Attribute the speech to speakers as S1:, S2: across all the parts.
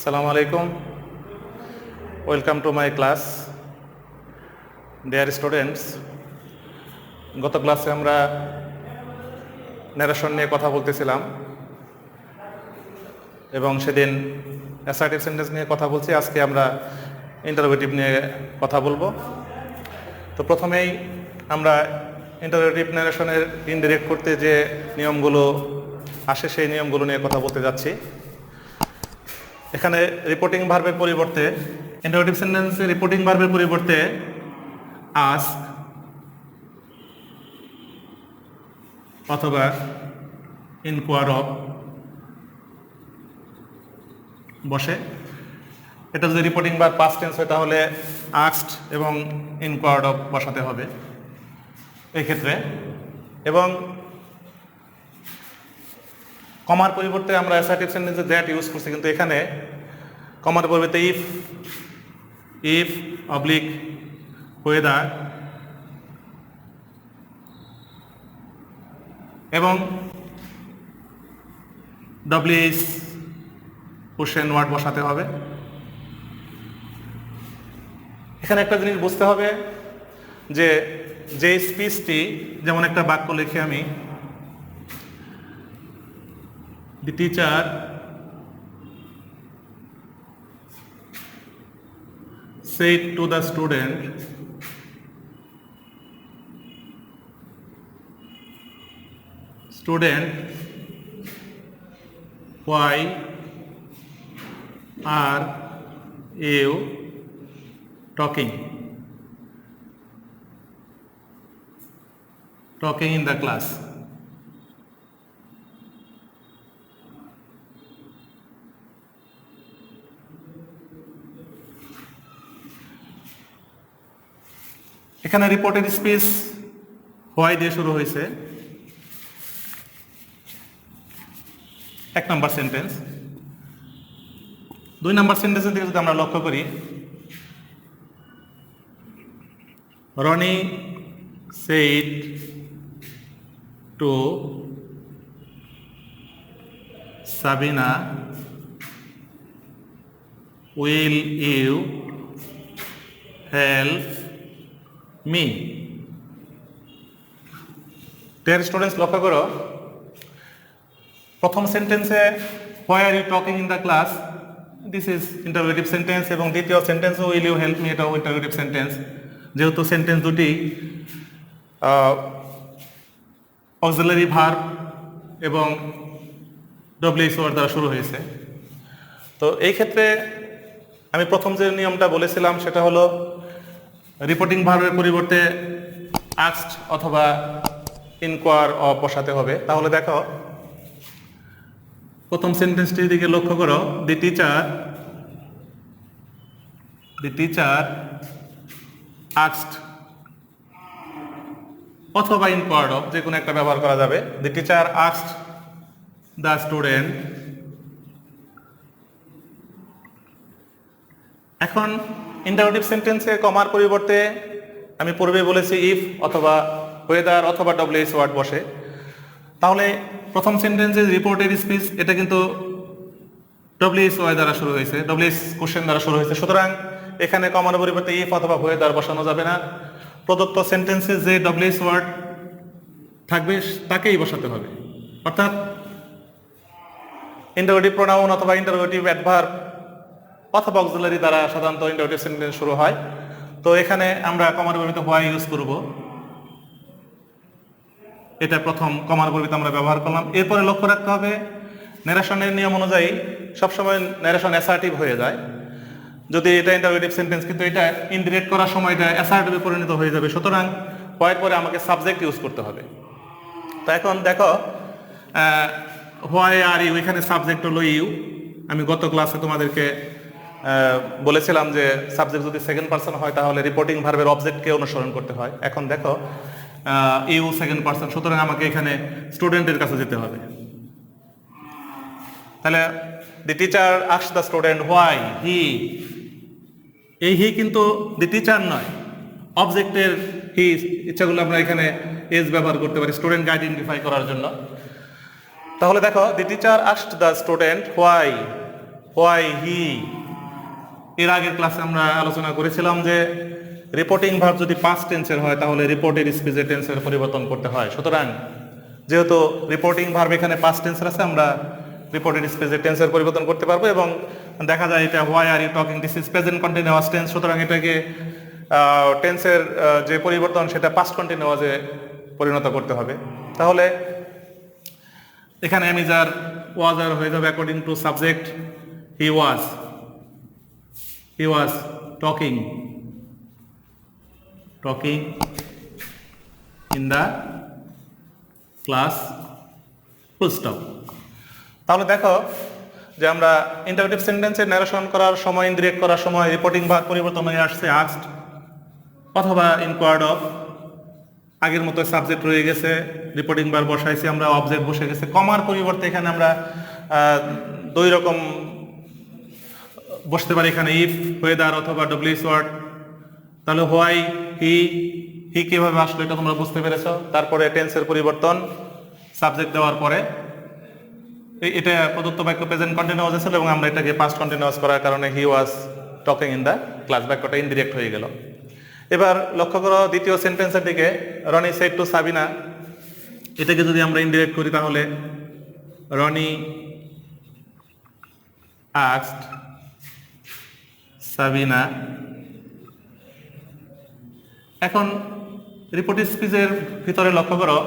S1: Assalamu alaikum. Welcome to my class. Dear students, গত ক্লাসে আমরা ন্যারেশন নিয়ে কথা বলতেছিলাম এবং সেদিন অ্যাসার্টিভ সেন্টেন্স নিয়ে কথা বলছি। আজকে আমরা ইন্টারোগেটিভ নিয়ে কথা বলবো। তো প্রথমেই আমরা ইন্টারোগেটিভ ন্যারেশনের ইনডিরেক্ট করতে যে নিয়মগুলো আসে সেই নিয়মগুলো নিয়ে কথা বলতে যাচ্ছি। এখানে রিপোর্টিং ভার্বের পরিবর্তে ইন্টারোগেটিভ সেন্টেন্সে রিপোর্টিং ভার্বের পরিবর্তে আস্ক অথবা ইনকোয়ার অফ বসে। এটা যদি রিপোর্টিং ভার্ব পাস্ট টেন্স হয় তাহলে আস্কড এবং ইনকোয়ার্ড অফ বসাতে হবে এই ক্ষেত্রে। এবং কমার পরিবর্তে আমরা অ্যাসার্টিভ সেন্টেন্সে দ্যাট ইউজ করছি, কিন্তু এখানে কমার পরিবর্তে ইফ অবলিক ওয়েদার এবং ডব্লিউএইচ কোশ্চেন ওয়ার্ড বসাতে হবে। এখানে একটা জিনিস বুঝতে হবে যে স্পিচটি, যেমন একটা বাক্য লিখে আমি The teacher said to the student, why are you talking in the class? এখানে রিপোর্টেড স্পিচ হোয়াই দিয়ে শুরু হয়েছে, এক নম্বর সেন্টেন্স। দুই নম্বর সেন্টেন্সের দিকে যদি আমরা লক্ষ্য করি, Roni said to Sabina, will you help me? Dear students, লক্ষ্য করো প্রথম সেন্টেন্সে why are you talking in the class, this is interrogative sentence, এবং দ্বিতীয় সেন্টেন্সও উইল ইউ হেল্প মি, এটাও ইন্টারোগেটিভ সেন্টেন্স। যেহেতু সেন্টেন্স দুটি অক্সিলারি ভার্ব এবং ডব্লিউএইচ ওয়ার্ড দ্বারা শুরু হয়েছে, তো এই ক্ষেত্রে আমি প্রথম যে নিয়মটা বলেছিলাম সেটা হলো রিপোর্টিং ভার্বের পরিবর্তে আস্কড অথবা ইনকোয়ার অফ বসাতে হবে। তাহলে দেখো প্রথম সেন্টেন্সটির দিকে লক্ষ্য করো, দি টিচার আস্কড অথবা ইনকোয়ার্ড অফ, যে কোনো একটা ব্যবহার করা যাবে। দি টিচার আস্কড দ্য স্টুডেন্ট। এখন ইন্টারোগেটিভ সেন্টেন্সে কমার পরিবর্তে আমি পূর্বে বলেছি ইফ অথবা ওয়েদার অথবা ডব্লিউএইচ ওয়ার্ড বসে। তাহলে প্রথম সেন্টেন্সে রিপোর্টেড স্পিচ, এটা কিন্তু ডব্লিউএইচ ওয়ার্ড দ্বারা শুরু হয়েছে, ডব্লিউএইচ কোশ্চেন দ্বারা শুরু হয়েছে। সুতরাং এখানে কমার পরিবর্তে ইফ অথবা ওয়েদার বসানো যাবে না। প্রদত্ত সেন্টেন্সে যে ডব্লিউএইচ ওয়ার্ড থাকবে তাকেই বসাতে হবে। অর্থাৎ ইন্টারোগেটিভ প্রোনাউন অথবা ইন্টারোগেটিভ অ্যাডভার্ব অথবা অক্সিলারি দ্বারা সাধারণত ইন্টারোগেটিভ সেন্টেন্স শুরু হয়। তো এখানে আমরা কমার পরিবর্তে হোয়াই ইউজ করব, এটা প্রথম কমার পরিবর্তে আমরা ব্যবহার করলাম। এরপরে লক্ষ্য রাখতে হবে ন্যারেশনের নিয়ম অনুযায়ী সবসময় ন্যারেশন অ্যাসার্টিভ হয়ে যায় যদি এটা ইন্টারোগেটিভ সেন্টেন্স, কিন্তু এটা ইনডিরেক্ট করার সময় এটা অ্যাসার্টিভে পরিণত হয়ে যাবে। সুতরাং হোয়াইয়ের পরে আমাকে সাবজেক্ট ইউজ করতে হবে। তো এখন দেখো হোয়াই আর ইউ, এখানে সাবজেক্ট হলো ইউ। আমি গত ক্লাসে তোমাদেরকে বলেছিলাম যে সাবজেক্ট যদি সেকেন্ড পারসন হয় তাহলে রিপোর্টিং ভার্বের অবজেক্টকে অনুসরণ করতে হয়। এখন দেখো ইউ সেকেন্ড পারসন, সুতরাং আমাকে এখানে স্টুডেন্টের কাছে যেতে হবে। তাহলে দি teacher asked the student why হি, এই হি কিন্তু দি টিচার নয়, অবজেক্টের হি। ইচ্ছাগুলো আমরা এখানে এজ ব্যবহার করতে পারি স্টুডেন্টকে আইডেন্টিফাই করার জন্য। তাহলে দেখো, the teacher asked the student why why, he. এর আগের ক্লাসে আমরা আলোচনা করেছিলাম যে রিপোর্টিং ভার্ব যদি পাস্ট টেন্সের হয় তাহলে রিপোর্টেড স্পিচের টেন্সের পরিবর্তন করতে হয়। সুতরাং যেহেতু রিপোর্টিং ভার্ব এখানে পাস্ট টেন্সের আছে, আমরা রিপোর্টেড স্পিচের টেন্সের পরিবর্তন করতে পারবো। এবং দেখা যায় এটা why are you talking, this is present continuous tense, সুতরাং এটাকে টেন্সের যে পরিবর্তন সেটা পাস্ট কন্টিনিউয়াসে পরিণত করতে হবে। তাহলে এখানে আমি যার ওয়াজ আর হয়ে যাবে according to subject, he was talking in the class, full stop. তাহলে দেখো যে আমরা ইন্টারেক্টিভ সেন্টেন্সের ন্যারেশন করার সময়, ইনডিরেক্ট করার সময় রিপোর্টিং ভার্ব পরিবর্তন হয়ে আসছে আস্কড অথবা ইনকোয়ার্ড অফ। আগের মতো সাবজেক্ট রয়ে গেছে, রিপোর্টিং ভার্ব বসাইছি আমরা, অবজেক্ট বসে গেছে। কমার পরিবর্তে এখানে আমরা দুই রকম বসতে পারি এখানে, ইফ, ওয়েদার অথবা ডব্লিউএস ওয়ার্ড। তাহলে হোয়াই, হি কিভাবে আসলো এটা তোমরা বুঝতে পেরেছ। তারপরে টেন্সের পরিবর্তন সাবজেক্ট দেওয়ার পরে এটা প্রদত্ত বাক্য প্রেজেন্ট কন্টিনিউয়াস ছিল এবং আমরা এটাকে পাস্ট কন্টিনিউয়াস করার কারণে he was talking in the class, বাক্যটা ইনডিরেক্ট হয়ে গেল। এবার লক্ষ্য করো দ্বিতীয় সেন্টেন্সের দিকে, রনি সেড টু সাবিনা। এটাকে যদি আমরা ইনডিরেক্ট করি তাহলে রনি আস্কড সাবিনা। এখন রিপোর্টেড স্পিচের ভিতরে লক্ষ্য করো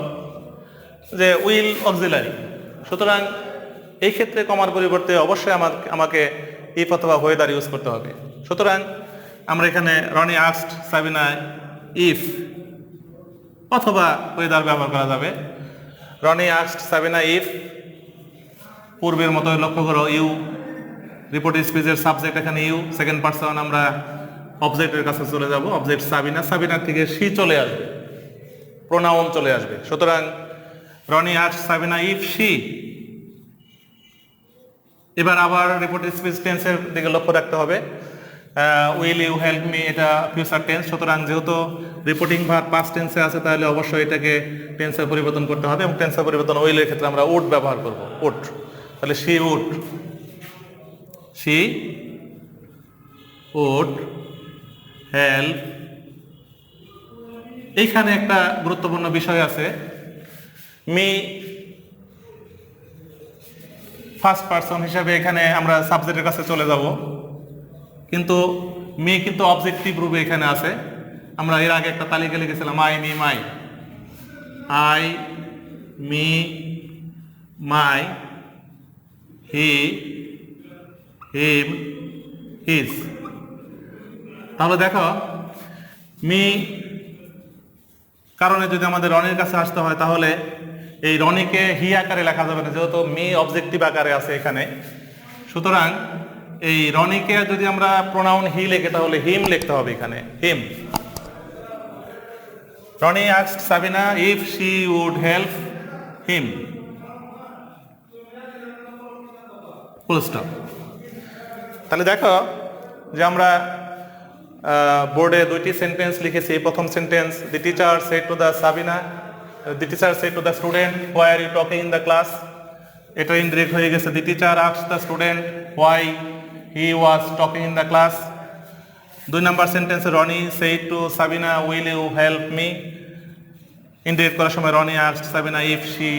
S1: যে উইল অক্সিলারি, সুতরাং এই ক্ষেত্রে কমার পরিবর্তে অবশ্যই আমাকে ইফ অথবা ওয়েদার ইউজ করতে হবে। সুতরাং আমরা এখানে রনি আস্কড সাবিনা ইফ অথবা ওয়েদার ব্যবহার করা যাবে। রনি আস্কড সাবিনা ইফ, পূর্বের মতো লক্ষ্য করো ইউ, রিপোর্টেড স্পিচের সাবজেক্ট এখানে ইউ, সেকেন্ড পারসন, আমরা অবজেক্টের কাছে চলে যাব, অবজেক্ট সাবিনা, সাবিনার থেকে শি চলে আসবে, প্রোনাউন চলে আসবে। সুতরাং Roni asked Sabina if she. এবার আবার রিপোর্টেড স্পিচ টেন্সের দিকে লক্ষ্য রাখতে হবে। উইল ইউ হেল্প মি, এটা ফিউচার টেন্স, সুতরাং যেহেতু রিপোর্টিং ভার্ব পাস্ট টেন্সে আছে তাহলে অবশ্যই এটাকে টেন্সের পরিবর্তন করতে হবে এবং টেন্সের পরিবর্তন উইলের ক্ষেত্রে আমরা উড ব্যবহার করব, উড। তাহলে শি উড হেল্প। এইখানে একটা গুরুত্বপূর্ণ বিষয় আছে, মি ফার্স্ট পারসন হিসাবে এখানে আমরা সাবজেক্টের কাছে চলে যাব, কিন্তু মি কিন্তু অবজেক্টিভ রূপে এখানে আছে। আমরা এর আগে একটা তালিকা লিখেছিলাম I me my, I me my, he him his. তাহলে দেখো মি কারণে যদি আমাদের রনির কাছে আসতে হয় তাহলে এই রনিকে হি আকারে লেখা যাবে না, যেহেতু মি অবজেক্টিভ আকারে আছে এখানে। সুতরাং এই রনিকে যদি আমরা প্রোনাউন হি লিখে তাহলে হিম লিখতে হবে এখানে, him. Rony asked Sabina if she would help him, full stop. তাহলে দেখো যে আমরা বোর্ডে দুইটি সেন্টেন্স লিখেছি। প্রথম sentence, the teacher said to the Sabina, the teacher said to the student why are you talking in the class, এটা ইনডিরেক্ট হয়ে গেছে। The teacher asked the student why he was talking in the class. 2 নম্বর সেন্টেন্সে Rony said to Sabina will you help me, indirect করার সময় Roni asked Sabina if she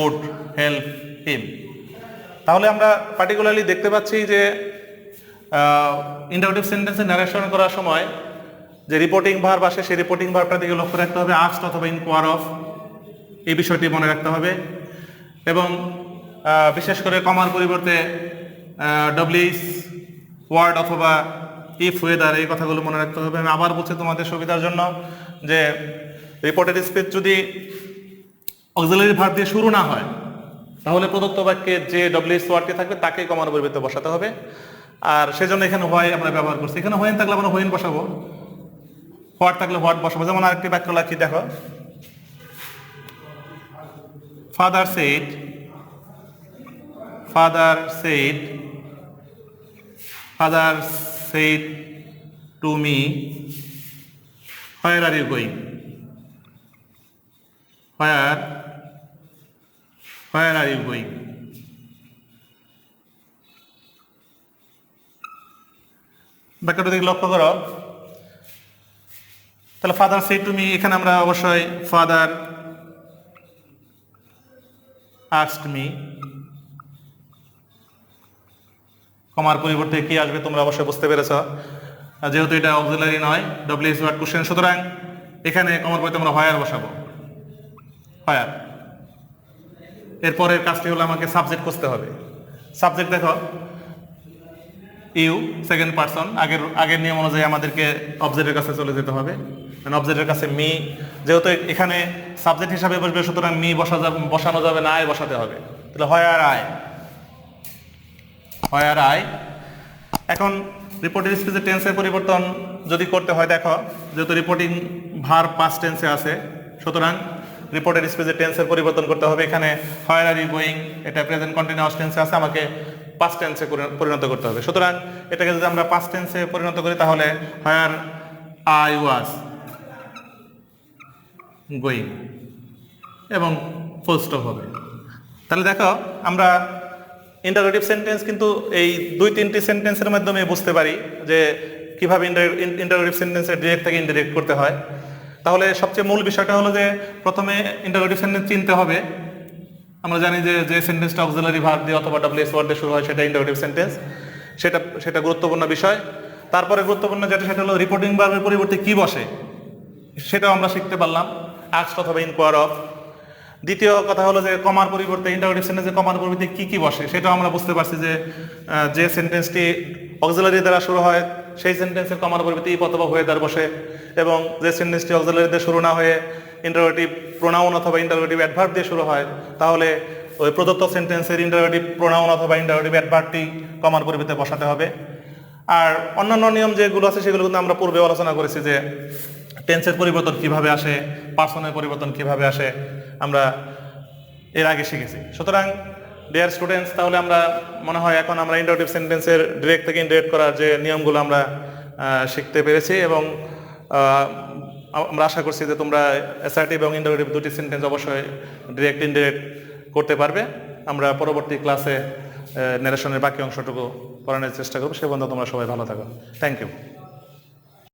S1: would help him. তাহলে আমরা particularly দেখতে পাচ্ছি যে ইন্টারেক্টিভ সেন্টেন্সে ন্যারেশন করার সময় যে রিপোর্টিং ভার্ব আসে সেই রিপোর্টিং ভার্বটার দিকে লক্ষ্য রাখতে হবে, আস্কড অথবা ইনকোয়ার অফ, এই বিষয়টি মনে রাখতে হবে। এবং বিশেষ করে কমার পরিবর্তে ডব্লিউএস ওয়ার্ড অথবা ইফ, ওয়েদার, এই কথাগুলো মনে রাখতে হবে। আমি আবার বলছি তোমাদের সুবিধার জন্য যে রিপোর্টেড স্পিচ যদি অক্সিলারি ভার্ব দিয়ে শুরু না হয় তাহলে প্রদত্ত বাক্যে যে ডব্লিউএস ওয়ার্ডটি থাকবে তাকেই কমার পরিবর্তে বসাতে হবে। আর সেজন্য এখানে হোয়াই আমরা ব্যবহার করছি। এখানে হোয়েন থাকলে আমরা হোয়েন বসাবো, হোয়াট থাকলে হোয়াট বসাবো। যেমন আরেকটি বাক্য লিখি, দেখো father said to me where are you going, where are you going. বাক্যটা দিকে লক্ষ্য করো, তাহলে ফাদার সেড টু মি, এখানে আমরা অবশ্যই ফাদার আস্কড মি, কমার পরিবর্তে কি আসবে তোমরা অবশ্যই বুঝতে পেরেছ। যেহেতু এটা অক্সিলারি নয়, ডব্লিউএস ওয়ার্ড কোশ্চেন, সুতরাং এখানে কমার পরিবর্তে আমরা হোয়ার বসাবো, হোয়ার। এরপরের কাজটি হলো আমাকে সাবজেক্ট খুঁজতে হবে। সাবজেক্ট দেখো, ইউ সেকেন্ড পারসন, আগের নিয়ম অনুযায়ী আমাদেরকে অবজেক্টের কাছে চলে যেতে হবে, মানে অবজেক্টের কাছে মি, যেহেতু এখানে সাবজেক্ট হিসাবে বসবে সুতরাং মি বসানো যাবে না, আয় বসাতে হবে। তাহলে হোয়ার আই, হোয়ার আই। এখন রিপোর্টেড স্পিচের টেন্সের পরিবর্তন যদি করতে হয়, দেখো যেহেতু রিপোর্টিং ভার্ব পাস্ট টেন্সে আছে, সুতরাং রিপোর্টেড স্পিচের টেন্সের পরিবর্তন করতে হবে। এখানে হোয়ার আর ইউ গোয়িং, এটা প্রেজেন্ট কন্টিনিউয়াস টেন্সে আছে, আমাকে পাস্ট টেন্সে পরিণত করতে হবে। সুতরাং এটাকে যদি আমরা পাস্ট টেন্সে পরিণত করি তাহলে হোয়ার আই ওয়াজ গোয়িং এবং ফুল স্টপ হবে। তাহলে দেখো আমরা ইন্টারোগেটিভ সেন্টেন্স কিন্তু এই 2-3টি সেন্টেন্সের মাধ্যমে বুঝতে পারি যে কিভাবে ইন্টারোগেটিভ সেন্টেন্সের ডিরেক্ট থেকে ইনডিরেক্ট করতে হয়। তাহলে সবচেয়ে মূল বিষয়টা হলো যে প্রথমে ইন্টারোগেটিভ সেন্টেন্স চিনতে হবে। আমরা জানি যে সেন্টেন্সটা অক্সিলারি ভার্ব দিয়ে অথবা ডব্লিউএস ওয়ার্ড দিয়ে শুরু হয় সেটা ইন্টারোগেটিভ সেন্টেন্স, সেটা গুরুত্বপূর্ণ বিষয়। তারপরে গুরুত্বপূর্ণ সেটা হলো রিপোর্টিং ভার্বের পরিবর্তে কি বসে, সেটাও আমরা শিখতে পারলাম, আস্কড অথবা ইনকোয়ার অফ। দ্বিতীয় কথা হলো যে কমার পরিবর্তে ইন্টারোগেটিভ সেন্টেন্সে কমার পরিবর্তে কি বসে, সেটাও আমরা বুঝতে পারছি যে সেন্টেন্সটি অক্সিলারি দ্বারা শুরু হয় সেই সেন্টেন্সের কমার পরিবর্তে ইফ অথবা হোয়েদার বসে, এবং যে সেন্টেন্সটি অক্সিলারি দিয়ে শুরু না হয়ে ইন্টারোগেটিভ প্রোনাউন অথবা ইন্টারোগেটিভ অ্যাডভার্ব দিয়ে শুরু হয়, তাহলে ওই প্রদত্ত সেন্টেন্সের ইন্টারোগেটিভ প্রোনাউন অথবা ইন্টারোগেটিভ অ্যাডভার্বটি কমার পরিবর্তে বসাতে হবে। আর অন্যান্য নিয়ম যেগুলো আছে সেগুলো কিন্তু আমরা পূর্বে আলোচনা করেছি যে টেন্সের পরিবর্তন কিভাবে আসে, পার্সনের পরিবর্তন কিভাবে আসে, আমরা এর আগে শিখেছি। সুতরাং ডিয়ার স্টুডেন্টস, তাহলে আমরা মনে হয় এখন আমরা ইন্টারোগেটিভ সেন্টেন্সের ডিরেক্ট থেকে ইনডিরেক্ট করার যে নিয়মগুলো আমরা শিখতে পেরেছি, এবং আমরা আশা করছি যে তোমরা অ্যাসার্টিভ এবং ইন্টারোগেটিভ দুটি সেন্টেন্স অবশ্যই ডিরেক্ট ইনডিরেক্ট করতে পারবে। আমরা পরবর্তী ক্লাসে ন্যারেশনের বাকি অংশটুকু পড়ানোর চেষ্টা করবো। সে পর্যন্ত তোমরা সবাই ভালো থাকো। Thank you.